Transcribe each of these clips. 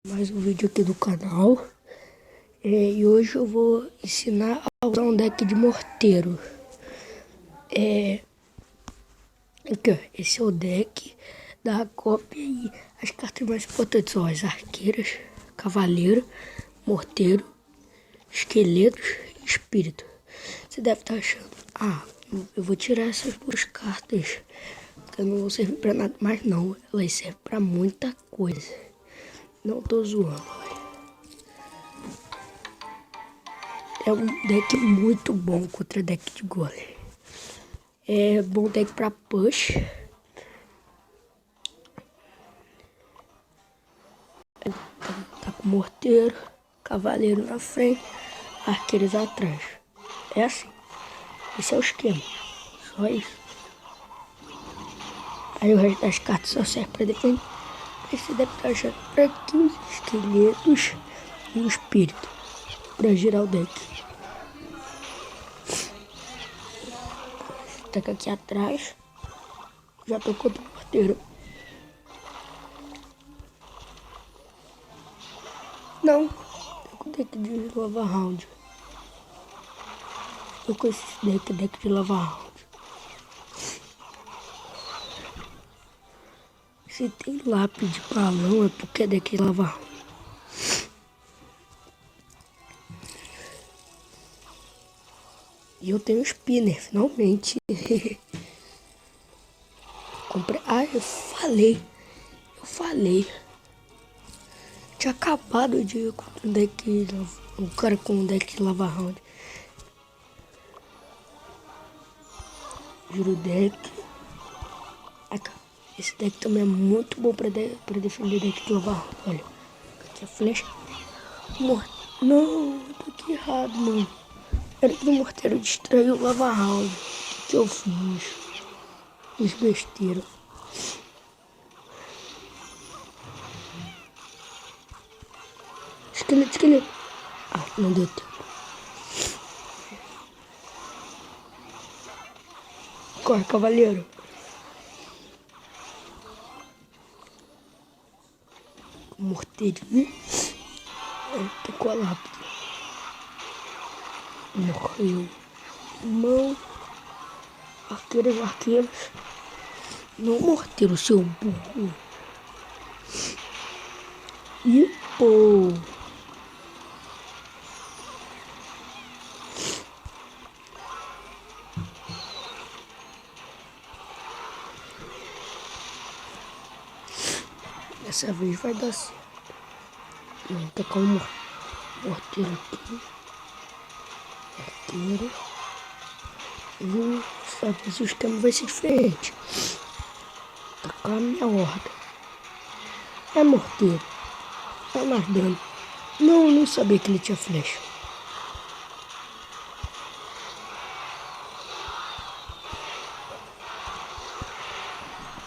Mais um vídeo aqui do canal. E hoje eu vou ensinar a usar um deck de morteiro. Aqui, ó, esse é o deck da cópia e as cartas mais importantes são as arqueiras, cavaleiro, morteiro, esqueletos e espírito. Você deve estar achando, eu vou tirar essas duas cartas porque não vão servir pra nada, mas não, elas servem pra muita coisa. Não tô zoando, olha. É um deck muito bom contra deck de golem. É bom deck pra push. Tá com morteiro, cavaleiro na frente, arqueiros atrás. É assim. Esse é o esquema. Só isso. Aí o resto das cartas só serve pra defender. Aí você deve estar achando fraquinhos, esqueletos e o espírito. Pra girar o deck. Taca aqui atrás. Já tô contra o morteiro. Não. Tô com o deck de lava round. Tô com esse deck de lava round. Se tem lápis de balão é porque é deck de lava round. E eu tenho spinner, finalmente. Comprei. Eu falei. Tinha acabado de com um deck. Um cara com um deck de lava round. Juro deck. Esse deck também é muito bom pra defender deck de lava round. Olha. Aqui a flecha. Não, tô aqui errado, mano. Era que o morteiro distraiu o lava round. O que eu fiz? Fiz besteira. Esqueleto. Não deu tempo. Corre, cavaleiro. Morteirinho. Tocou a lápide. Morreu. Mão. Arqueiros. Não morteiro, seu burro. E pô. Dessa vez vai dar certo. Vou tocar um morteiro aqui. Arqueiro. Só que o sistema vai ser diferente. Tocar a minha horda. É morteiro. Tá mais dano. Não sabia que ele tinha flecha.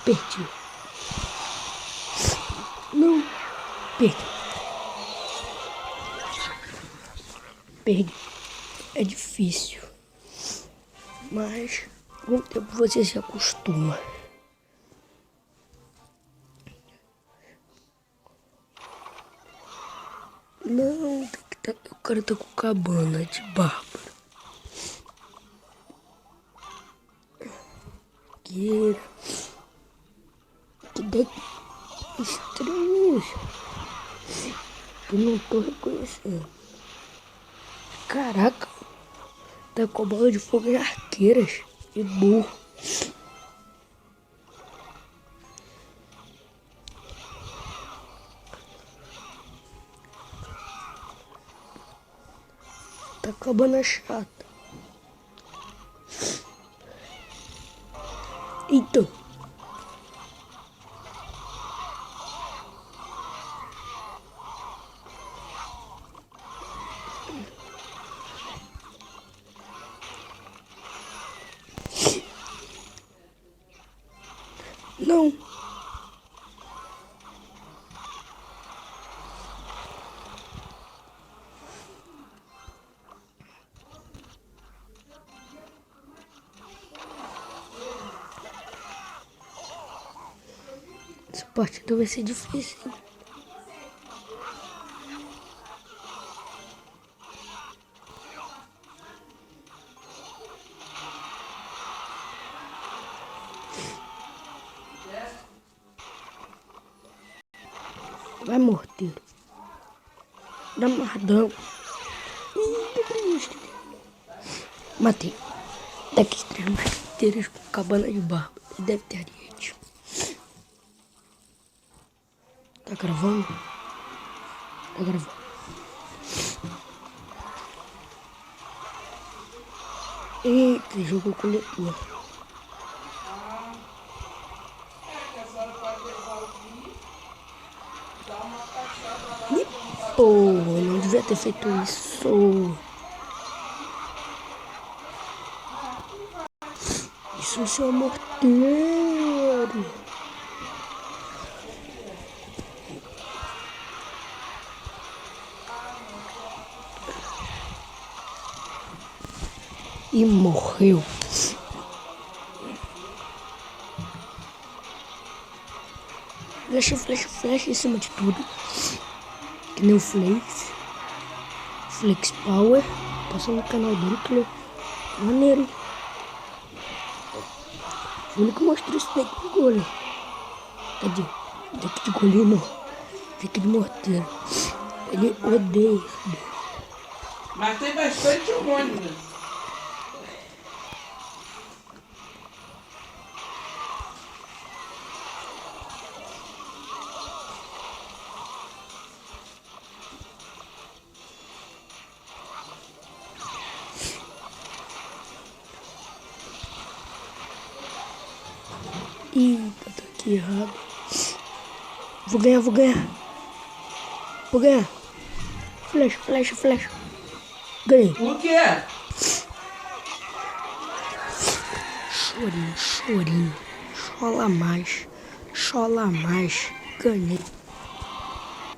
Perdi. Não. Perdi. É difícil. Mas com o tempo você se acostuma. Não, o cara tá com cabana de bárbaro. Que deck estranho. Eu não tô reconhecendo. Caraca, tá com bola de fogo e arqueiras. E burro. Tá cabana chata. Então. Não. Essa partida vai ser difícil. Vai, morteiro. Dá amarradão. Matei. Daqui 3 mosquiteiros com cabana de barba. Deve ter ariete. Tá gravando? Tá gravando. Eita, jogou coletor. Pô, não devia ter feito isso. Isso é seu morteiro. E morreu. Flecha, flecha, flecha em cima de tudo. Que nem o Flex. Flex Power. Passou no canal dele, que ele é maneiro. O único que mostrou isso daqui de goleiro. Cadê? Daqui de goleiro não. Daqui de morteiro. Ele odeia isso. Mas tem bastante hormônio, né? Eita, tá aqui errado. Vou ganhar, vou ganhar. Vou ganhar. Flecha, flecha, flecha. Ganhei. O quê? Chorinho, chorinho. Chola mais. Chola mais. Ganhei.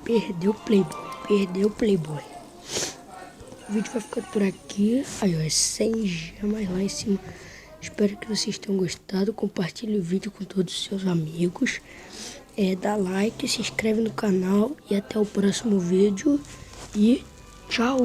Perdeu o Playboy. Perdeu o Playboy. O vídeo vai ficando por aqui. Aí, ó, é 100 gemas lá em cima. Espero que vocês tenham gostado. Compartilhe o vídeo com todos os seus amigos. Dá like, se inscreve no canal. E até o próximo vídeo. E tchau!